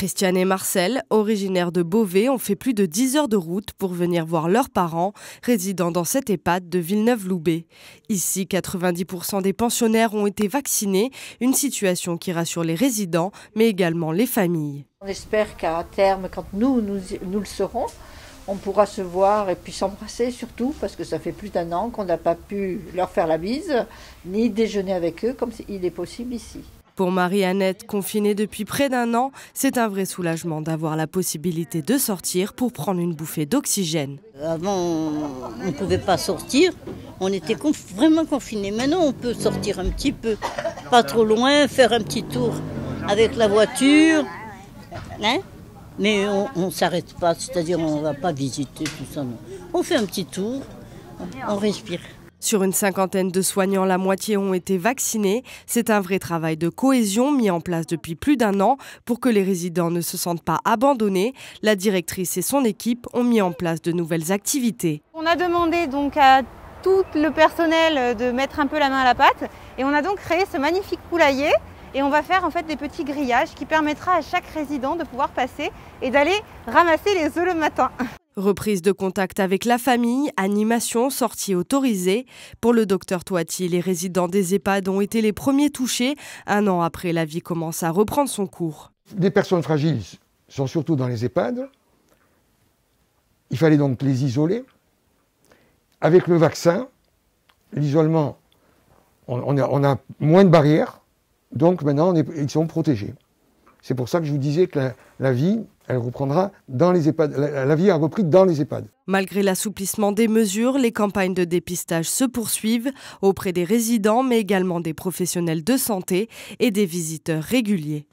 Christiane et Marcel, originaires de Beauvais, ont fait plus de 10 heures de route pour venir voir leurs parents, résidant dans cette EHPAD de Villeneuve-Loubet. Ici, 90% des pensionnaires ont été vaccinés, une situation qui rassure les résidents, mais également les familles. On espère qu'à terme, quand nous le serons, on pourra se voir et puis s'embrasser surtout, parce que ça fait plus d'1 an qu'on n'a pas pu leur faire la bise, ni déjeuner avec eux comme il est possible ici. Pour Marie-Annette, confinée depuis près d'1 an, c'est un vrai soulagement d'avoir la possibilité de sortir pour prendre une bouffée d'oxygène. Avant, on ne pouvait pas sortir, on était vraiment confinés. Maintenant, on peut sortir un petit peu, pas trop loin, faire un petit tour avec la voiture, hein? Mais on ne s'arrête pas, c'est-à-dire on ne va pas visiter tout ça. Non. On fait un petit tour, on respire. Sur une 50aine de soignants, la moitié ont été vaccinés. C'est un vrai travail de cohésion mis en place depuis plus d'1 an pour que les résidents ne se sentent pas abandonnés. La directrice et son équipe ont mis en place de nouvelles activités. On a demandé donc à tout le personnel de mettre un peu la main à la pâte et on a donc créé ce magnifique poulailler. Et on va faire en fait des petits grillages qui permettra à chaque résident de pouvoir passer et d'aller ramasser les œufs le matin. Reprise de contact avec la famille, animation, sortie autorisée. Pour le docteur Toiti, les résidents des EHPAD ont été les premiers touchés. 1 an après, la vie commence à reprendre son cours. Les personnes fragiles sont surtout dans les EHPAD. Il fallait donc les isoler. Avec le vaccin, l'isolement, on a moins de barrières. Donc maintenant, ils sont protégés. C'est pour ça que je vous disais que la vie, elle reprendra dans les EHPAD. La vie a repris dans les EHPAD. Malgré l'assouplissement des mesures, les campagnes de dépistage se poursuivent auprès des résidents, mais également des professionnels de santé et des visiteurs réguliers.